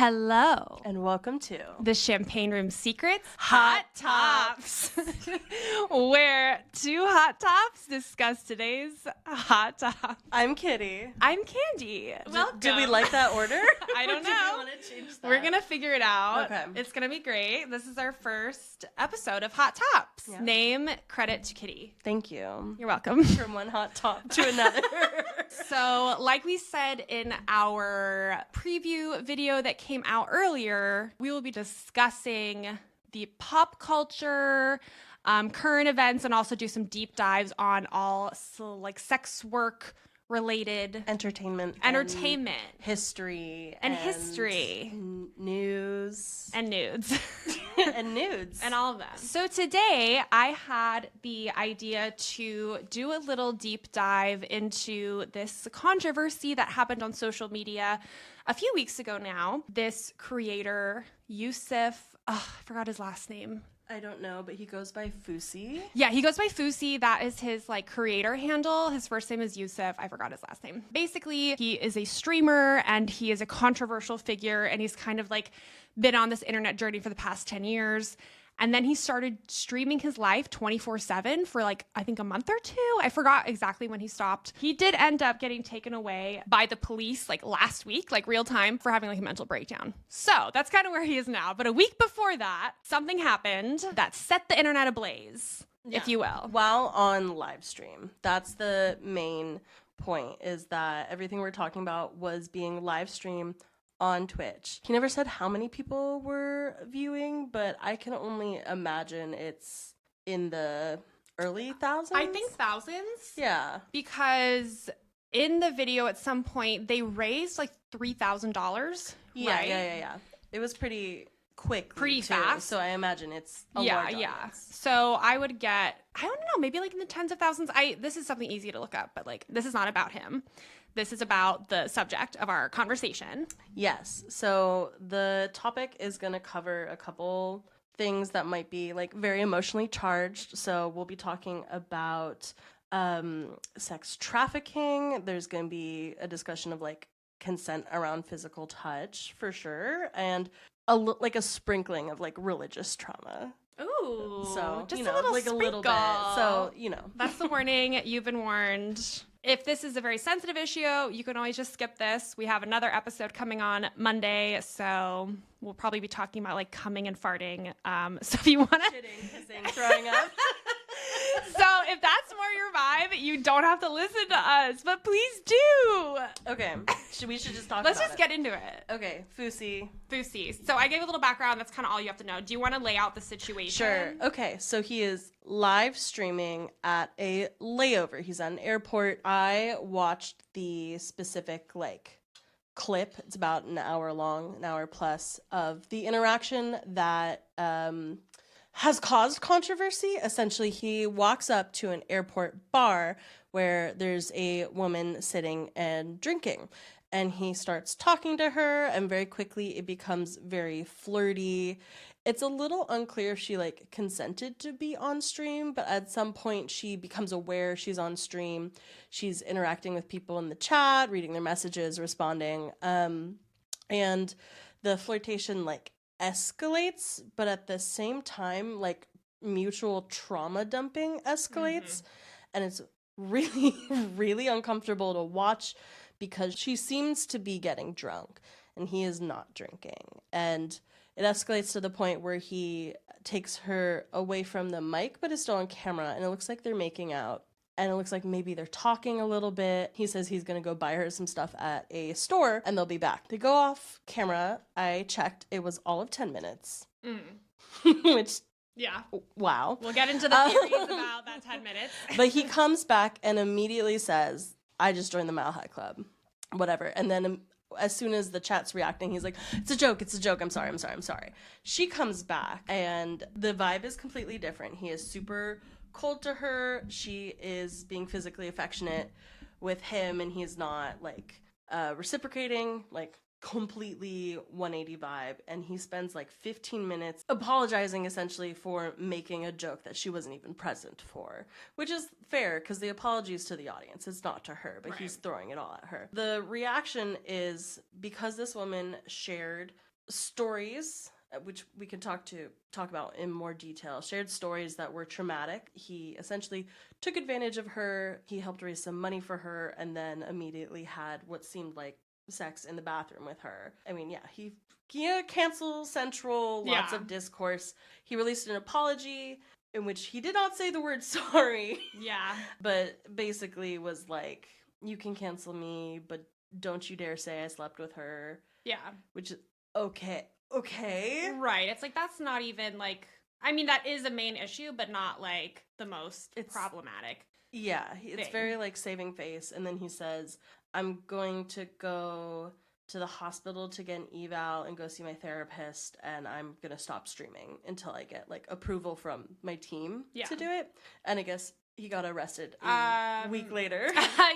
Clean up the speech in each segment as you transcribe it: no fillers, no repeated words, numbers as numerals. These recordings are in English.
Hello. And welcome to the Champagne Room Secrets Hot Tops, where two hot tops discuss today's hot top. I'm Kitty. I'm Candi. Welcome. Did we like that order? I don't know. Do we want to change that? We're going to figure it out. Okay. It's going to be great. This is our first episode of Hot Tops. Yeah. Name, credit to Kitty. Thank you. You're welcome. From one hot top to another. So, like we said in our preview video that came out earlier, we will be discussing the pop culture, current events, and also do some deep dives on all sex work related Entertainment. history and news and nudes and nudes and all of them. So today I had the idea to do a little deep dive into this controversy that happened on social media a few weeks ago now. This creator, Yousef, I forgot his last name. I don't know, but he goes by Fousey. Yeah, he goes by Fousey. That is his creator handle. His first name is Yousef. I forgot his last name. Basically, he is a streamer and he is a controversial figure, and he's kind of been on this internet journey for the past 10 years. And then he started streaming his life 24/7 for I think a month or two. I forgot exactly when he stopped. He did end up getting taken away by the police last week, real time, for having a mental breakdown. So that's kind of where he is now. But a week before that, something happened that set the internet ablaze, if you will. While on live stream. That's the main point, is that everything we're talking about was being live streamed on Twitch. He never said how many people were viewing, but I can only imagine it's in the early thousands. I think thousands. Yeah. Because in the video at some point, they raised $3,000. Yeah, right? yeah. It was pretty quick. Pretty fast. So I imagine it's a large audience. So I would get, I don't know, maybe in the tens of thousands. This is something easy to look up, but this is not about him. This is about the subject of our conversation. Yes. So the topic is going to cover a couple things that might be very emotionally charged. So we'll be talking about sex trafficking. There's going to be a discussion of consent around physical touch for sure, and a sprinkling of religious trauma. Ooh, so just a little bit. So that's the warning. You've been warned. If this is a very sensitive issue, you can always just skip this. We have another episode coming on Monday, so we'll probably be talking about coming and farting. So if you want to, shitting, pissing, throwing up. So if that's more your vibe, you don't have to listen to us, but please do. Okay, we should just talk. Let's just get into it. Okay, Fousey. So I gave a little background. That's kind of all you have to know. Do you want to lay out the situation? Sure. Okay, so he is live streaming at a layover. He's at an airport. I watched the specific clip. It's about an hour long, an hour plus, of the interaction that has caused controversy. Essentially, he walks up to an airport bar where there's a woman sitting and drinking. And he starts talking to her, and very quickly it becomes very flirty. It's a little unclear if she consented to be on stream, but at some point she becomes aware she's on stream. She's interacting with people in the chat, reading their messages, responding. And the flirtation escalates, but at the same time mutual trauma dumping escalates. And it's really, really uncomfortable to watch, because she seems to be getting drunk and he is not drinking. And it escalates to the point where he takes her away from the mic, but is still on camera, and it looks like they're making out. And it looks like maybe they're talking a little bit. He says he's going to go buy her some stuff at a store, and they'll be back. They go off camera. I checked. It was all of 10 minutes. Which, yeah. Wow. We'll get into the theories about that 10 minutes. But he comes back and immediately says, I just joined the Mile High Club. Whatever. And then as soon as the chat's reacting, he's like, it's a joke. I'm sorry. She comes back, and the vibe is completely different. He is super cold to her. She is being physically affectionate with him, and he's not reciprocating, completely 180 vibe. And he spends 15 minutes apologizing essentially for making a joke that she wasn't even present for, which is fair because the apology is to the audience. It's not to her, but He's throwing it all at her. The reaction is because this woman shared stories, which we can talk about in more detail, shared stories that were traumatic. He essentially took advantage of her. He helped raise some money for her and then immediately had what seemed like sex in the bathroom with her. I mean, yeah, he cancel central, lots of discourse. He released an apology in which he did not say the word sorry. Yeah. But basically was like, you can cancel me, but don't you dare say I slept with her. Yeah. Which is okay. Right. It's like, that's not even like, I mean, that is a main issue, but not like the most problematic. Yeah. It's very like saving face. And then he says, I'm going to go to the hospital to get an eval and go see my therapist, and I'm going to stop streaming until I get like approval from my team to do it. And I guess he got arrested a week later.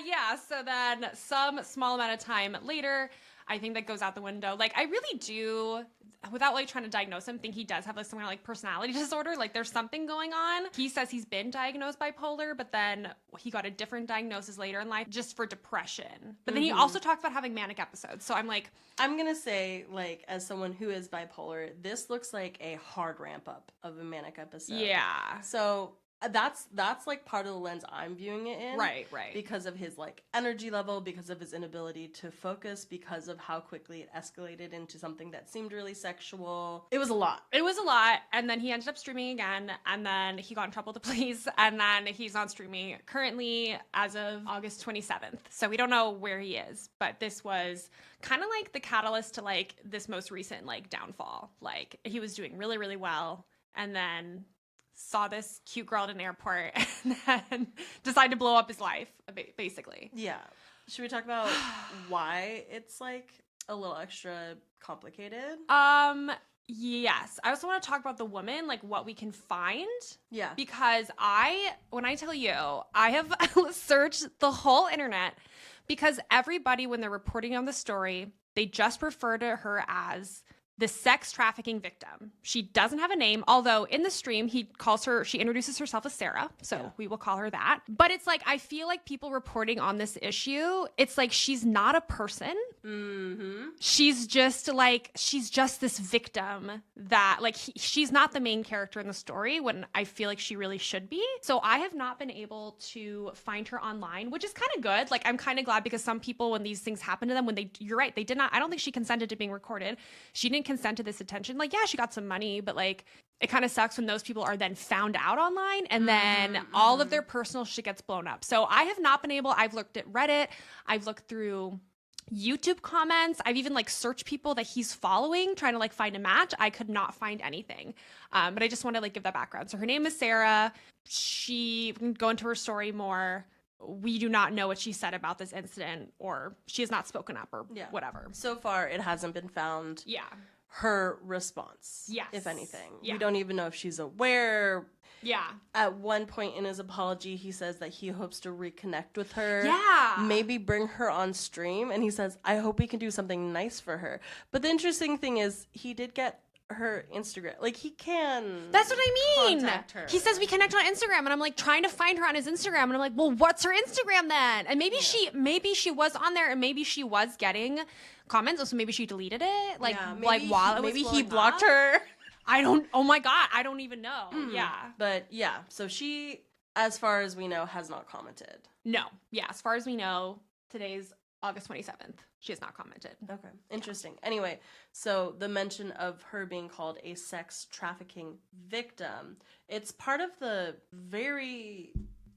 Yeah, so then some small amount of time later, I think that goes out the window. Like, I really do, without like trying to diagnose him, think he does have like some kind of like personality disorder. Like, there's something going on. He says he's been diagnosed bipolar, but then he got a different diagnosis later in life just for depression. But then he also talked about having manic episodes. So I'm like, I'm gonna say, like, as someone who is bipolar, this looks like a hard ramp up of a manic episode. Yeah. So that's like part of the lens I'm viewing it in. Right. Because of his like energy level, because of his inability to focus, because of how quickly it escalated into something that seemed really sexual. It was a lot. And then he ended up streaming again, and then he got in trouble with the police, and then he's on streaming currently as of August 27th. So we don't know where he is, but this was kind of like the catalyst to like this most recent like downfall. Like, he was doing really, really well, and then saw this cute girl at an airport and then decided to blow up his life, basically. Yeah. Should we talk about why it's like a little extra complicated? Yes. I also want to talk about the woman, like what we can find. Yeah. Because when I tell you, I have searched the whole internet, because everybody, when they're reporting on the story, they just refer to her as the sex trafficking victim. She doesn't have a name, although in the stream she introduces herself as Sarah, so we will call her that. But it's like, I feel like people reporting on this issue, it's like she's not a person. Mm-hmm. She's just this victim that like she's not the main character in the story, when I feel like she really should be. So I have not been able to find her online, which is kind of good. Like, I'm kind of glad, because some people, when these things happen to them, you're right, they did not, I don't think she consented to being recorded. She didn't consent to this attention. Like, yeah, she got some money, but like, it kind of sucks when those people are then found out online, and then all of their personal shit gets blown up. So I have not been able, I've looked at Reddit, I've looked through YouTube comments, I've even like searched people that he's following, trying to like find a match. I could not find anything. But I just want to like give that background. So her name is Sarah. We can go into her story more. We do not know what she said about this incident, or she has not spoken up, or whatever. So far, it hasn't been found. Yeah. Her response, yes, if anything. Yeah. We don't even know if she's aware. Yeah. At one point in his apology, he says that he hopes to reconnect with her. Yeah. Maybe bring her on stream. And he says, I hope we can do something nice for her. But the interesting thing is, he did get her Instagram. Like, he can. That's what I mean. Contact her. He says we connect on Instagram, and I'm like trying to find her on his Instagram, and I'm like, well, what's her Instagram then? And maybe she was on there, and maybe she was getting comments, so maybe she deleted it. Like, while it was maybe he blocked up. her. Oh my God, I don't even know. Yeah. But yeah, so she, as far as we know, has not commented. No. Yeah, as far as we know, today's August 27th. She has not commented. Okay. Interesting. Yeah. Anyway, so the mention of her being called a sex trafficking victim, it's part of the very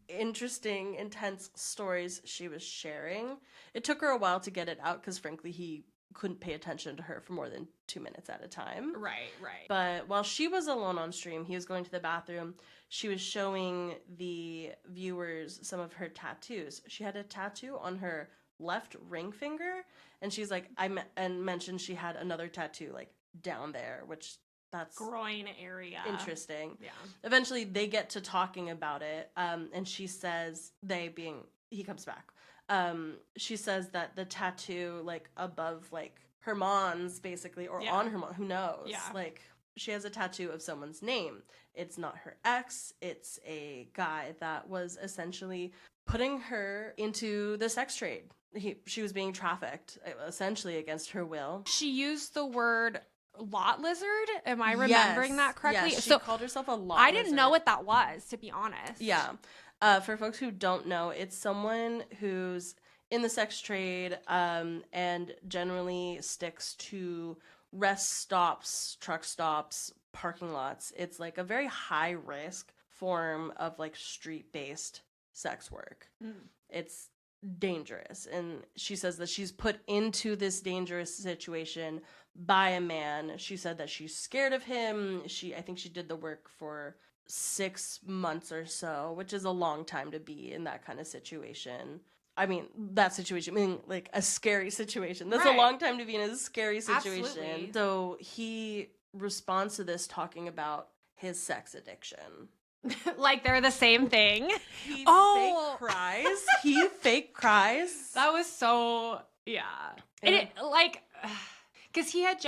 interesting, intense stories she was sharing. It took her a while to get it out because, frankly, he couldn't pay attention to her for more than 2 minutes at a time. Right. But while she was alone on stream, he was going to the bathroom. She was showing the viewers some of her tattoos. She had a tattoo on her left ring finger, and she's like, and mentioned she had another tattoo like down there, which that's groin area. Interesting. Yeah. Eventually they get to talking about it, and she says, he comes back. She says that the tattoo like above like her mom's basically, or on her mom, who knows? Yeah. Like, she has a tattoo of someone's name. It's not her ex. It's a guy that was essentially putting her into the sex trade. She was being trafficked, essentially against her will. She used the word lot lizard. Am I remembering that correctly? Yes, she so called herself a lot I didn't lizard. know what that was, to be honest. Yeah. For folks who don't know, it's someone who's in the sex trade and generally sticks to rest stops, truck stops, parking lots. It's like a very high risk form of like street-based sex work. It's dangerous, and she says that she's put into this dangerous situation by a man. She said that she's scared of him. I think she did the work for 6 months or so, which is a long time to be in that kind of situation. I mean, like a scary situation. That's Right. a long time to be in a scary situation. Absolutely. So he responds to this talking about his sex addiction. Like they're the same thing. He Oh. fake cries. He fake cries. That was so, yeah. And it, like, because he had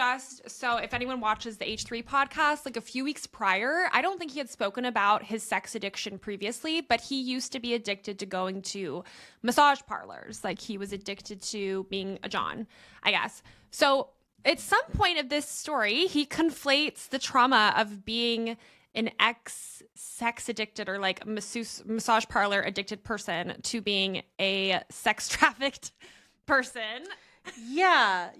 so if anyone watches the H3 podcast, like a few weeks prior, I don't think he had spoken about his sex addiction previously, but he used to be addicted to going to massage parlors. Like he was addicted to being a John, I guess. So at some point of this story, he conflates the trauma of being an ex-sex addicted or like massage parlor addicted person to being a sex trafficked person. Yeah.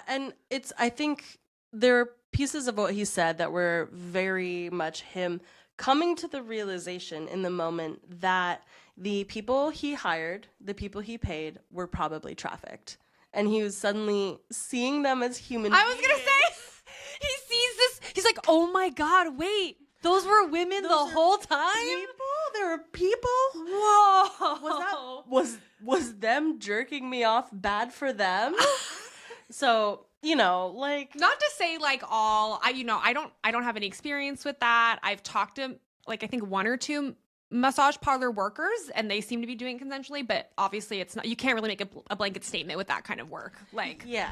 And I think there are pieces of what he said that were very much him coming to the realization in the moment that the people he hired, the people he paid, were probably trafficked. And he was suddenly seeing them as human beings. I was going to say, he sees this. He's like, oh my God, wait. Those were women the whole time? There were people? Whoa. Was them jerking me off bad for them? So, like, not to say like I don't have any experience with that. I've talked to like I think one or two massage parlor workers and they seem to be doing it consensually, but obviously it's not, you can't really make a blanket statement with that kind of work. Like yeah.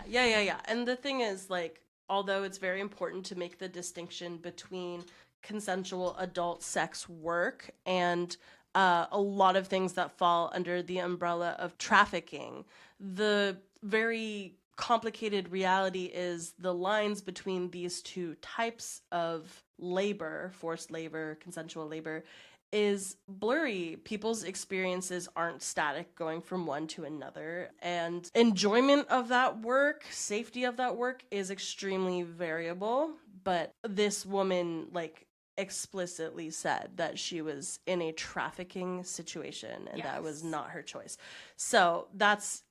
And the thing is, like, although it's very important to make the distinction between consensual adult sex work and a lot of things that fall under the umbrella of trafficking, the very complicated reality is the lines between these two types of labor, forced labor, consensual labor, is blurry. People's experiences aren't static going from one to another, and enjoyment of that work, safety of that work is extremely variable. But this woman, like, explicitly said that she was in a trafficking situation and that was not her choice. So that's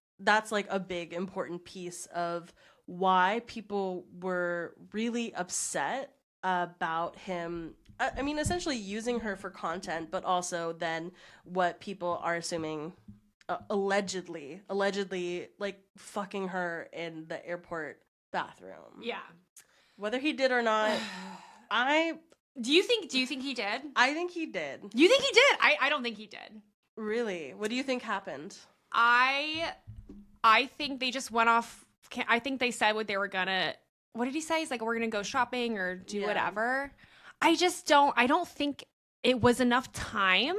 like a big important piece of why people were really upset about him. I mean, essentially using her for content, but also then what people are assuming allegedly like fucking her in the airport bathroom. yeah. Whether he did or not, Do you think he did? I think he did. You think he did? I don't think he did. Really? What do you think happened? I think they just went off. I think they said what they were gonna. What did he say? He's like, we're gonna go shopping or do whatever. I don't think it was enough time.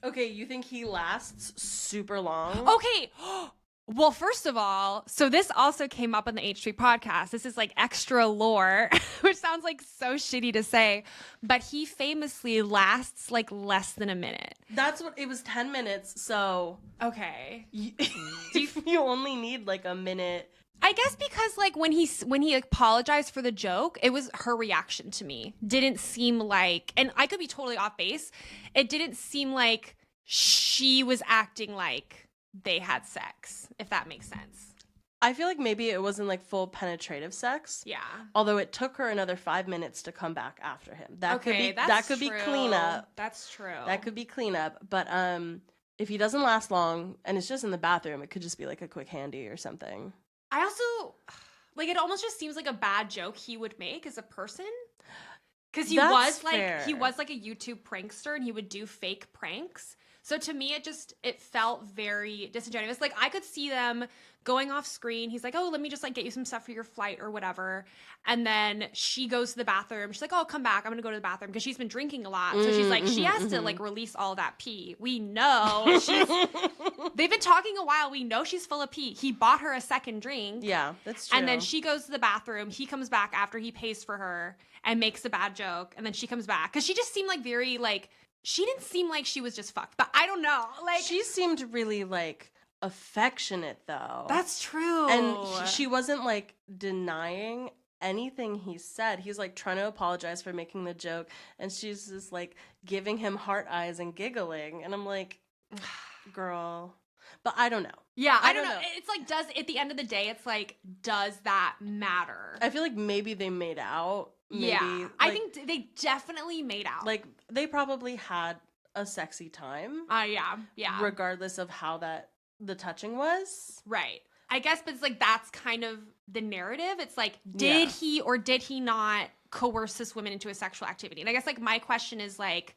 Okay, you think he lasts super long? Okay. Well, first of all, so this also came up on the H3 podcast. This is like extra lore, which sounds like so shitty to say, but he famously lasts like less than a minute. That's what it was, 10 minutes. So okay, you only need like a minute. I guess because like when he apologized for the joke, it was her reaction to me. Didn't seem like, and I could be totally off base. It didn't seem like she was acting like they had sex, if that makes sense. I feel like maybe it wasn't like full penetrative sex. Yeah. Although it took her another 5 minutes to come back after him. That could be cleanup. That's true. That could be cleanup. But if he doesn't last long and it's just in the bathroom, it could just be like a quick handy or something. I also like it almost just seems like a bad joke he would make as a person. Because he was like a YouTube prankster and he would do fake pranks. So to me, it felt very disingenuous. Like, I could see them going off screen. He's like, oh, let me just like get you some stuff for your flight or whatever. And then she goes to the bathroom. She's like, oh, come back. I'm going to go to the bathroom because she's been drinking a lot. So she's like, she has to like release all that pee. We know they've been talking a while. We know she's full of pee. He bought her a second drink. Yeah, that's true. And then she goes to the bathroom. He comes back after he pays for her and makes a bad joke. And then she comes back because she just seemed like very like, she didn't seem like she was just fucked, but I don't know. Like, she seemed really like affectionate though. That's true. And she wasn't like denying anything he said. He's like trying to apologize for making the joke, and she's just like giving him heart eyes and giggling. And I'm like, girl. But I don't know. Yeah, I don't know. It's like, at the end of the day, it's like, does that matter? I feel like maybe they made out. Maybe, yeah, like, I think they definitely made out. Like, they probably had a sexy time. Yeah. Regardless of how the touching was. Right. I guess, but it's like, that's kind of the narrative. It's like, did he or did he not coerce this woman into a sexual activity? And I guess, like, my question is, like,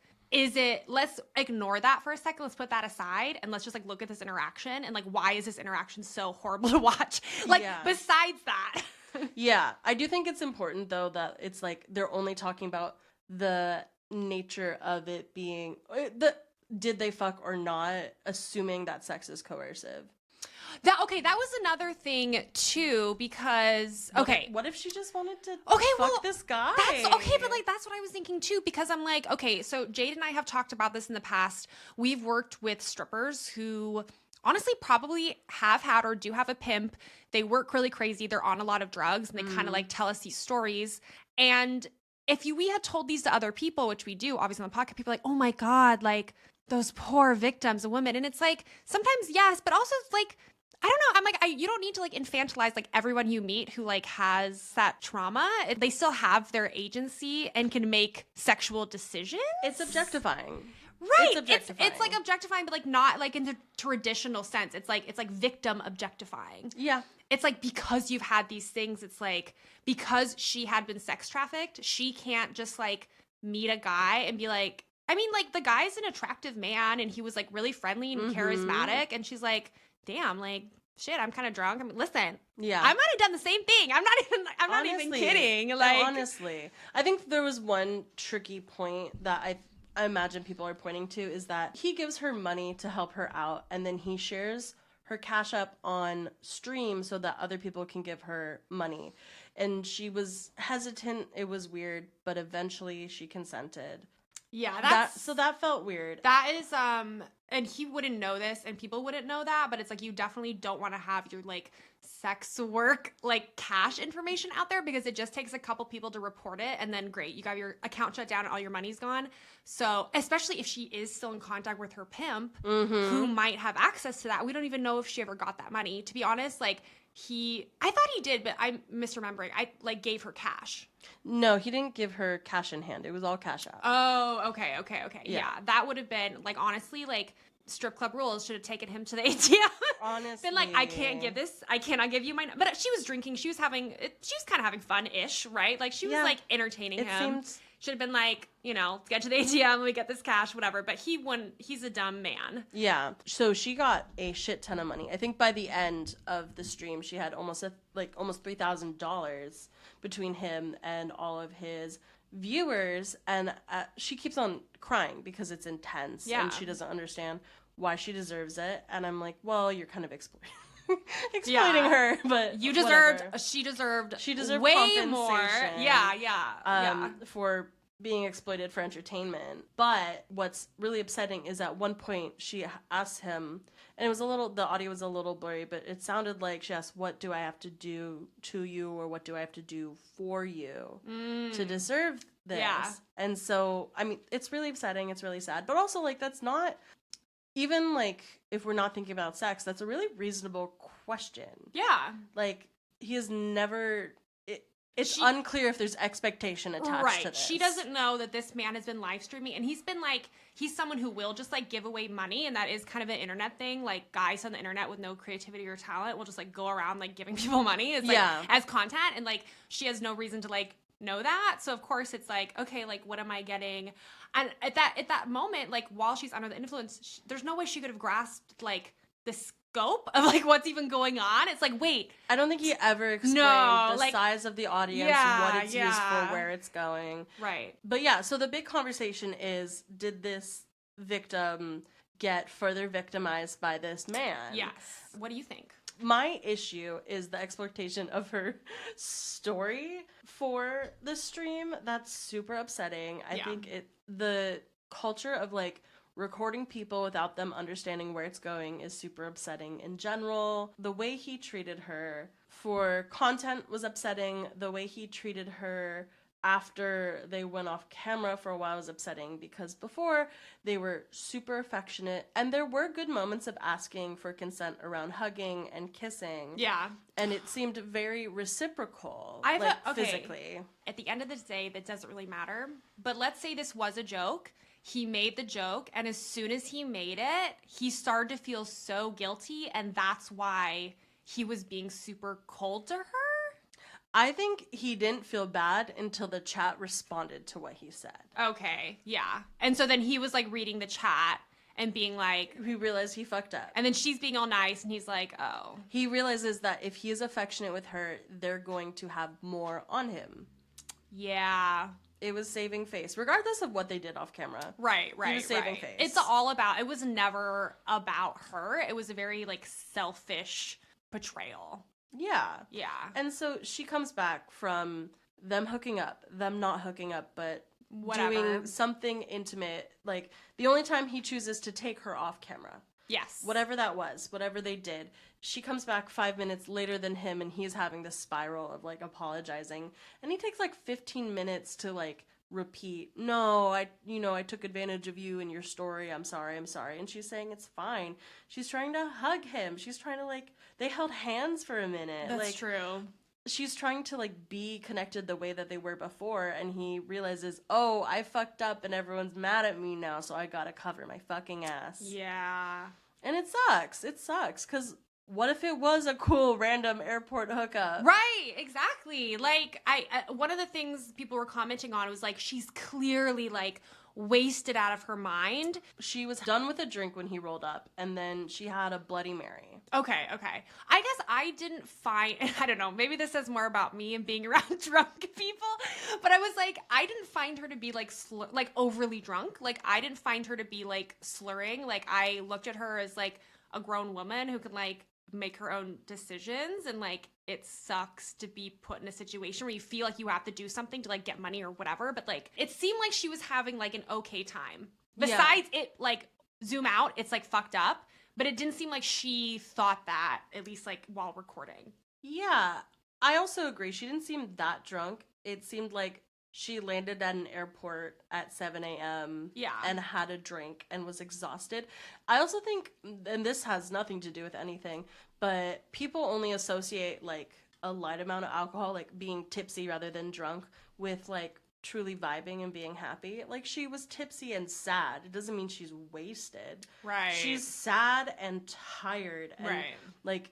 let's ignore that for a second. Let's put that aside and let's just like look at this interaction and like, why is this interaction so horrible to watch? Like, besides that. Yeah. I do think it's important though that it's like, they're only talking about the nature of it being, did they fuck or not, assuming that sex is coercive. That was another thing too, because what if she just wanted to fuck this guy? That's okay, but like, that's what I was thinking too, because I'm like, okay, so Jade and I have talked about this in the past. We've worked with strippers who honestly probably have had or do have a pimp. They work really crazy. They're on a lot of drugs, and they kind of like tell us these stories. And if we had told these to other people, which we do obviously on the podcast, people are like, oh my God, like those poor victims, a woman. And it's like, sometimes yes, but also it's like, I don't know. I'm like, you don't need to like infantilize like everyone you meet who like has that trauma. They still have their agency and can make sexual decisions. It's objectifying. Right. It's like objectifying, but like not like in the traditional sense. It's like victim objectifying. Yeah. It's like, because you've had these things, it's like, because she had been sex trafficked, she can't just like meet a guy and be like, I mean, like, the guy's an attractive man and he was like really friendly and charismatic, and she's like, damn, like, shit, I'm kind of drunk. I mean, listen, I might have done the same thing. I'm not even kidding. Like, honestly, I think there was one tricky point that I imagine people are pointing to, is that he gives her money to help her out, and then he shares her CashApp on stream so that other people can give her money. And she was hesitant. It was weird, but eventually she consented. Yeah, so that felt weird. That is, and he wouldn't know this, and people wouldn't know that, but it's like, you definitely don't want to have your like sex work like cash information out there, because it just takes a couple people to report it, and then great, you got your account shut down and all your money's gone. So especially if she is still in contact with her pimp, who might have access to that, we don't even know if she ever got that money. To be honest, like, I thought he did, but I'm misremembering. I like gave her cash. No, he didn't give her cash in hand. It was all CashApp. Oh, okay. Yeah, that would have been like, honestly, like, strip club rules should have taken him to the ATM. Honestly, been like, I cannot give you my. But she was drinking. She was kind of having fun-ish, right? Like, she was like entertaining him. Should have been like, get to the ATM, we get this cash, whatever. But he wouldn't. He's a dumb man. Yeah. So she got a shit ton of money. I think by the end of the stream, she had almost $3,000 between him and all of his viewers. And she keeps on crying because it's intense. Yeah. And she doesn't understand why she deserves it. And I'm like, well, you're kind of exploiting her, but she deserved way more. Yeah. For being exploited for entertainment. But what's really upsetting is at one point she asked him, and the audio was a little blurry, but it sounded like she asked, what do I have to do to you, or what do I have to do for you to deserve this? Yeah. And so, I mean, it's really upsetting. It's really sad. But also, like, that's not, even like, if we're not thinking about sex, that's a really reasonable question. Yeah. Like, he has never... It's unclear if there's expectation attached to this. She doesn't know that this man has been live streaming, and he's been like, he's someone who will just like give away money, and that is kind of an internet thing. Like, guys on the internet with no creativity or talent will just like go around like giving people money as content, and like she has no reason to like know that. So of course it's like, okay, like what am I getting? And at that moment, like while she's under the influence, there's no way she could have grasped like the scope of like what's even going on. It's like, wait, I don't think he ever explained the size of the audience, what it's used for, where it's going. Right. But yeah, so the big conversation is, did this victim get further victimized by this man? Yes. What do you think? My issue is the exploitation of her story for the stream. That's super upsetting. I think the culture of like recording people without them understanding where it's going is super upsetting in general. The way he treated her for content was upsetting. The way he treated her after they went off camera for a while was upsetting, because before they were super affectionate and there were good moments of asking for consent around hugging and kissing. Yeah. And it seemed very reciprocal, physically. At the end of the day, that doesn't really matter. But let's say this was a joke. He made the joke, and as soon as he made it, he started to feel so guilty, and that's why he was being super cold to her. I think he didn't feel bad until the chat responded to what he said. Okay, yeah. And so then he was like reading the chat and being like... He realized he fucked up. And then she's being all nice, and he's like, oh. He realizes that if he is affectionate with her, they're going to have more on him. Yeah. It was saving face, regardless of what they did off camera. Right. He was saving face. It's all about... It was never about her. It was a very, like, selfish portrayal. Yeah. Yeah. And so she comes back from them hooking up, them not hooking up, but doing something intimate. Like, the only time he chooses to take her off camera. Yes. Whatever that was, whatever they did. She comes back 5 minutes later than him, and he's having this spiral of, like, apologizing. And he takes, like, 15 minutes to, like, repeat, no, I took advantage of you in your story. I'm sorry. And she's saying it's fine. She's trying to hug him. She's trying to, like, they held hands for a minute. That's like, true. She's trying to, like, be connected the way that they were before, and he realizes, oh, I fucked up and everyone's mad at me now, so I gotta cover my fucking ass. Yeah. And it sucks. It sucks, because what if it was a cool random airport hookup? Right, exactly. Like, one of the things people were commenting on was, like, she's clearly, like, wasted out of her mind. She was done with a drink when he rolled up, and then she had a Bloody Mary. Okay. I guess I didn't find, I don't know, maybe this says more about me and being around drunk people, but I was like, I didn't find her to be, like, overly drunk. Like, I didn't find her to be, like, slurring. Like, I looked at her as, like, a grown woman who could, like, make her own decisions, and like it sucks to be put in a situation where you feel like you have to do something to like get money or whatever, but like it seemed like she was having like an okay time. Besides it, like, zoom out, it's like fucked up, but it didn't seem like she thought that, at least like while recording. Yeah, I also agree. She didn't seem that drunk. It seemed like she landed at an airport at 7 a.m. And had a drink and was exhausted. I also think, and this has nothing to do with anything, but people only associate, like, a light amount of alcohol, like being tipsy rather than drunk, with, like, truly vibing and being happy. Like, she was tipsy and sad. It doesn't mean she's wasted. Right. She's sad and tired and, like,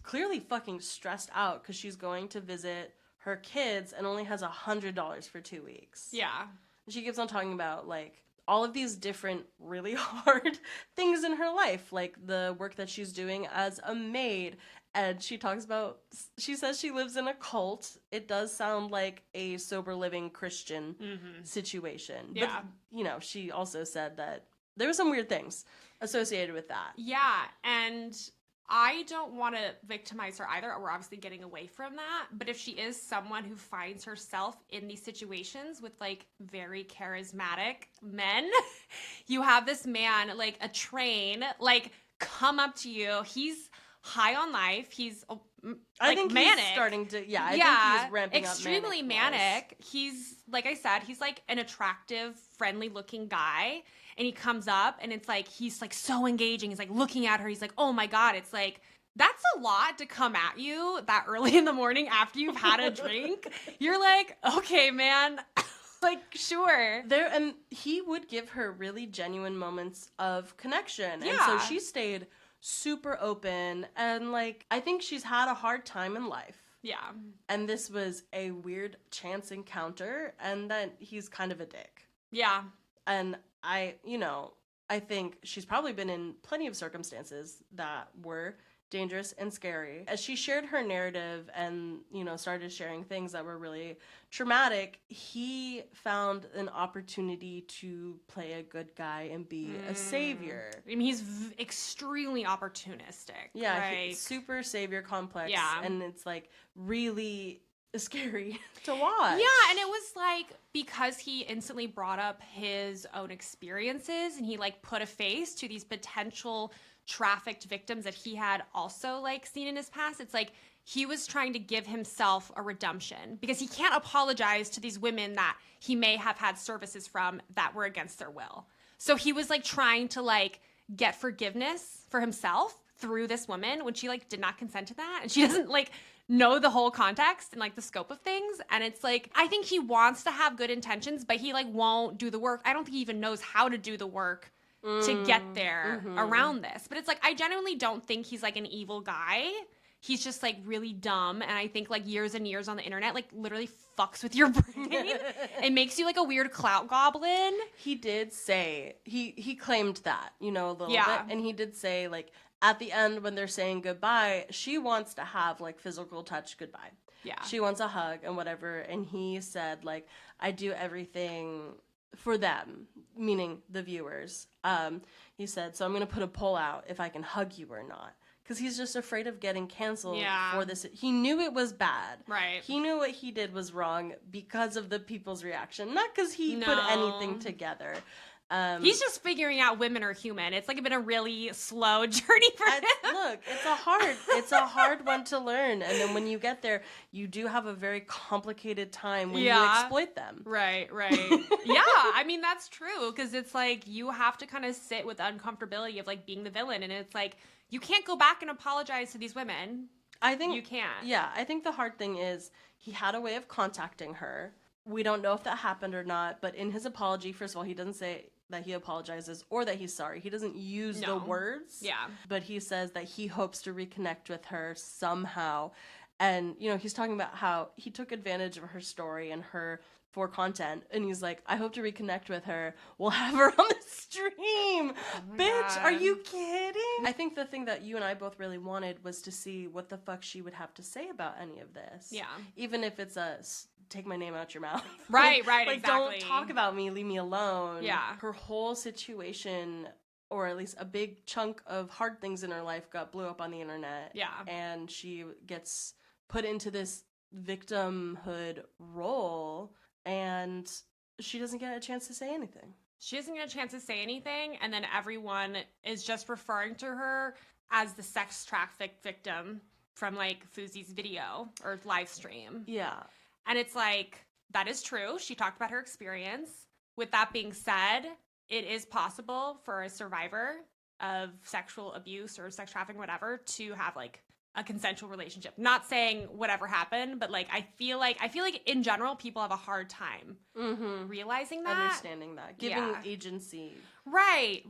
clearly fucking stressed out because she's going to visit her kids and only has $100 for 2 weeks. Yeah. She keeps on talking about, like, all of these different really hard things in her life, like the work that she's doing as a maid. And she talks about, she says she lives in a cult. It does sound like a sober living Christian situation. Yeah. But, you know, she also said that there were some weird things associated with that. Yeah, and I don't want to victimize her either. We're obviously getting away from that. But if she is someone who finds herself in these situations with, like, very charismatic men, you have this man, like, a train, like, come up to you. He's high on life. He's, like, I think manic. He's starting to, I think he's ramping up extremely manic. He's, like I said, he's, like, an attractive, friendly-looking guy. And he comes up, and it's like, he's like so engaging. He's like looking at her. He's like, oh my God. It's like, that's a lot to come at you that early in the morning after you've had a drink. You're like, okay, man. Like, sure. And he would give her really genuine moments of connection. Yeah. And so she stayed super open. And, like, I think she's had a hard time in life. Yeah. And this was a weird chance encounter, and then he's kind of a dick. Yeah. And I think she's probably been in plenty of circumstances that were dangerous and scary. As she shared her narrative and, started sharing things that were really traumatic, he found an opportunity to play a good guy and be a savior. I mean, he's extremely opportunistic. Yeah, like, super savior complex. Yeah. And it's like really scary to watch. Yeah, and it was like because he instantly brought up his own experiences and he like put a face to these potential trafficked victims that he had also like seen in his past. It's like he was trying to give himself a redemption because he can't apologize to these women that he may have had services from that were against their will. So he was like trying to like get forgiveness for himself through this woman when she like did not consent to that, and she doesn't like know the whole context and like the scope of things. And it's like, I think he wants to have good intentions, but he like won't do the work. I don't think he even knows how to do the work to get there around this. But it's like, I genuinely don't think he's like an evil guy. He's just like really dumb. And I think like years and years on the internet like literally fucks with your brain. It makes you like a weird clout goblin. He did say, he claimed that, a little bit. And he did say like, at the end when they're saying goodbye, she wants to have like physical touch goodbye. Yeah. She wants a hug and whatever. And he said like, I do everything for them, meaning the viewers. He said, so I'm going to put a poll out if I can hug you or not. Because he's just afraid of getting canceled for this. He knew it was bad. Right. He knew what he did was wrong because of the people's reaction. Not because he put anything together. He's just figuring out women are human. It's like been a really slow journey for him. Look, it's a hard one to learn, and then when you get there, you do have a very complicated time when you exploit them. Right. Yeah, I mean that's true because it's like you have to kind of sit with the uncomfortability of like being the villain, and it's like you can't go back and apologize to these women. I think you can't. Yeah, I think the hard thing is he had a way of contacting her. We don't know if that happened or not, but in his apology, first of all, he doesn't say that he apologizes or that he's sorry. He doesn't use the words. Yeah. But he says that he hopes to reconnect with her somehow. And, he's talking about how he took advantage of her story and her for content. And he's like, I hope to reconnect with her. We'll have her on the stream. Bitch, God. Are you kidding? I think the thing that you and I both really wanted was to see what the fuck she would have to say about any of this. Yeah. Even if it's a take my name out your mouth. Right, like, exactly. Don't talk about me, leave me alone. Yeah. Her whole situation, or at least a big chunk of hard things in her life blew up on the internet. Yeah. And she gets put into this victimhood role, and she doesn't get a chance to say anything. She doesn't get a chance to say anything, and then everyone is just referring to her as the sex trafficked victim from like Fousey's video or live stream. Yeah. And it's like, that is true. She talked about her experience. With that being said, it is possible for a survivor of sexual abuse or sex trafficking, whatever, to have like a consensual relationship. Not saying whatever happened, but like I feel like in general people have a hard time realizing that, understanding that, giving agency. Right.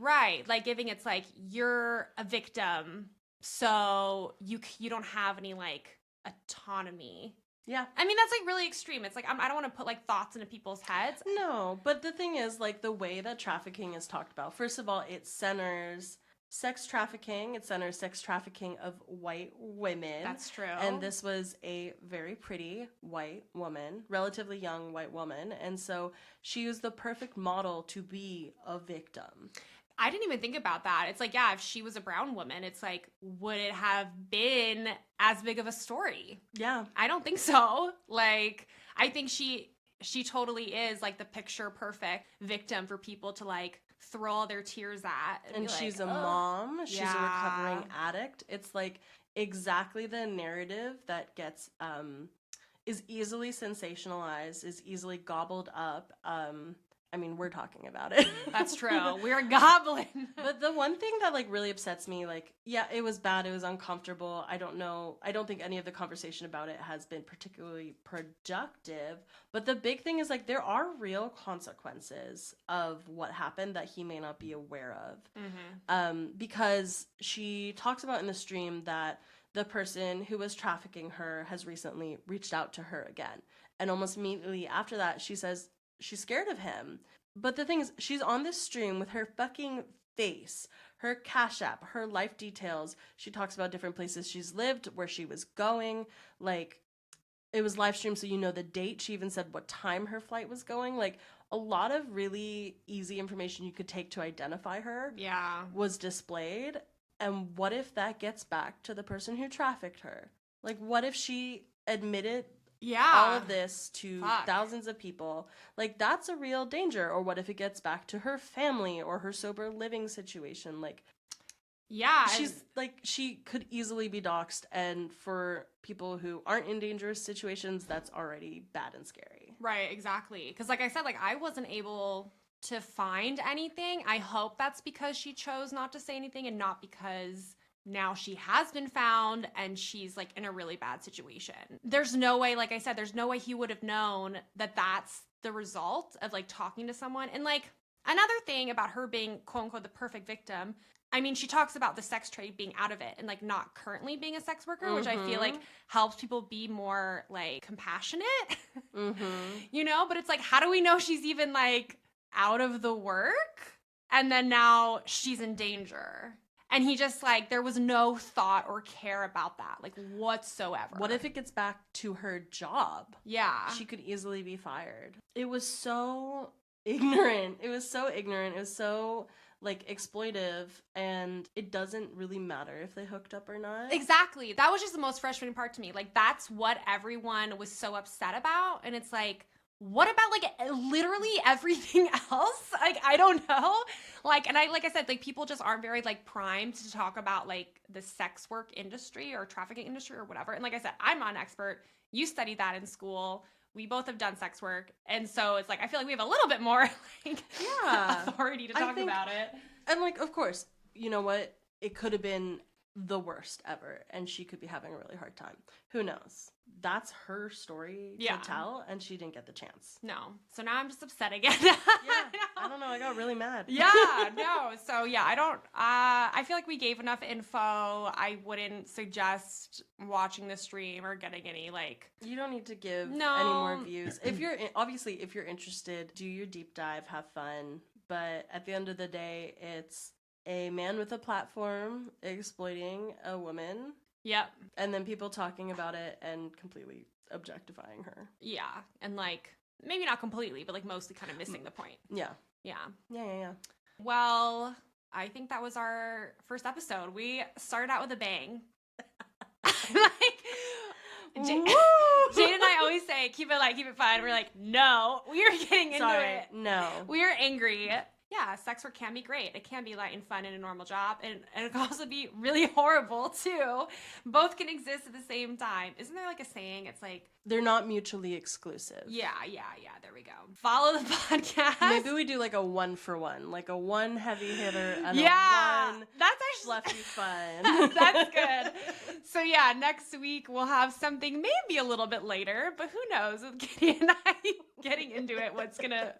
Like giving it's like you're a victim, so you don't have any like autonomy. Yeah. I mean, that's like really extreme. It's like I don't want to put like thoughts into people's heads. No, but the thing is, like, the way that trafficking is talked about, first of all, it centers sex trafficking. It centers sex trafficking of white women. That's true. And this was a very pretty white woman, relatively young white woman. And so she was the perfect model to be a victim. I didn't even think about that. It's like, yeah, if she was a brown woman, it's like, would it have been as big of a story? Yeah. I don't think so. Like, I think she totally is like the picture perfect victim for people to like throw all their tears at. And she's a mom. She's a recovering addict. It's like exactly the narrative that gets, is easily sensationalized, is easily gobbled up. I mean, we're talking about it. That's true. We're gobbling. But the one thing that, like, really upsets me, like, yeah, it was bad. It was uncomfortable. I don't know. I don't think any of the conversation about it has been particularly productive. But the big thing is, like, there are real consequences of what happened that he may not be aware of. Because she talks about in the stream that the person who was trafficking her has recently reached out to her again. And almost immediately after that, she says she's scared of him. But the thing is, she's on this stream with her fucking face, her CashApp, her life details. She talks about different places she's lived, where she was going. Like, it was live streamed, so you know the date. She even said what time her flight was going. Like, a lot of really easy information you could take to identify her was displayed. And what if that gets back to the person who trafficked her? Like, what if she admitted all of this to thousands of people? Like, that's a real danger. Or what if it gets back to her family or her sober living situation? Like, she's like, she could easily be doxxed, and for people who aren't in dangerous situations, that's already bad and scary. Right, exactly. Because like I said, like, I wasn't able to find anything. I hope that's because she chose not to say anything and not because now she has been found and she's like in a really bad situation. There's no way, like I said, there's no way he would have known that that's the result of like talking to someone. And like, another thing about her being quote unquote the perfect victim, I mean, she talks about the sex trade being out of it and like not currently being a sex worker, which I feel like helps people be more like compassionate, you know? But it's like, how do we know she's even like out of the work? And then now she's in danger. And he just like, there was no thought or care about that, like whatsoever. What if it gets back to her job? Yeah. She could easily be fired. It was so ignorant. It was so like exploitive, and it doesn't really matter if they hooked up or not. Exactly. That was just the most frustrating part to me. Like, that's what everyone was so upset about. And it's like, what about like literally everything else? Like, I don't know. Like, and like I said, like, people just aren't very like primed to talk about like the sex work industry or trafficking industry or whatever. And like I said, I'm not an expert. You studied that in school. We both have done sex work. And so it's like, I feel like we have a little bit more like authority to talk about it. And like, of course, you know what? It could have been the worst ever, and she could be having a really hard time. Who knows? That's her story to tell, and she didn't get the chance. No. So now I'm just upset again. I don't know. I got really mad. No. So yeah, I feel like we gave enough info. I wouldn't suggest watching the stream or getting any like. You don't need to give any more views. If you're interested, do your deep dive, have fun. But at the end of the day, it's a man with a platform exploiting a woman. Yep. And then people talking about it and completely objectifying her. Yeah. And like, maybe not completely, but like mostly kind of missing the point. Yeah. Yeah. Well, I think that was our first episode. We started out with a bang. Jade and I always say, keep it light, keep it fun. We're like, no, we are getting into it. No. We are angry. Yeah, sex work can be great. It can be light and fun in a normal job, and it can also be really horrible too. Both can exist at the same time. Isn't there like a saying? It's like, they're not mutually exclusive. Yeah. There we go. Follow the podcast. Maybe we do like a 1-for-1, like a one heavy hitter and a one that's actually fluffy fun. That's good. So yeah, next week we'll have something maybe a little bit later, but who knows with Kitty and I getting into it, what's gonna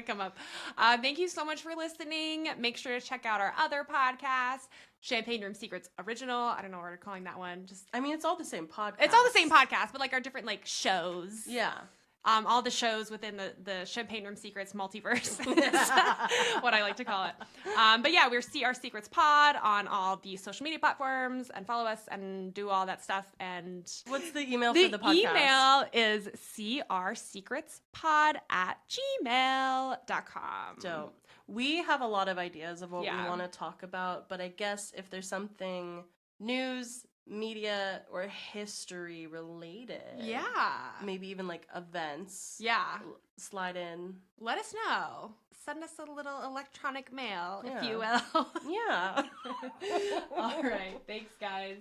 come up. Thank you so much for listening. Make sure to check out our other podcast, Champagne Room Secrets Original. I don't know what we're calling that one. It's all the same podcast. It's all the same podcast, but like our different like shows. Yeah. All the shows within the Champagne Room Secrets multiverse is what I like to call it. But yeah, we're CR Secrets Pod on all the social media platforms, and follow us and do all that stuff. And what's the email for the podcast? The email is crsecretspod@gmail.com. So we have a lot of ideas of what we want to talk about, but I guess if there's something news, media, or history related, maybe even like events, slide in, let us know, send us a little electronic mail, if you will. Yeah. All right, thanks guys.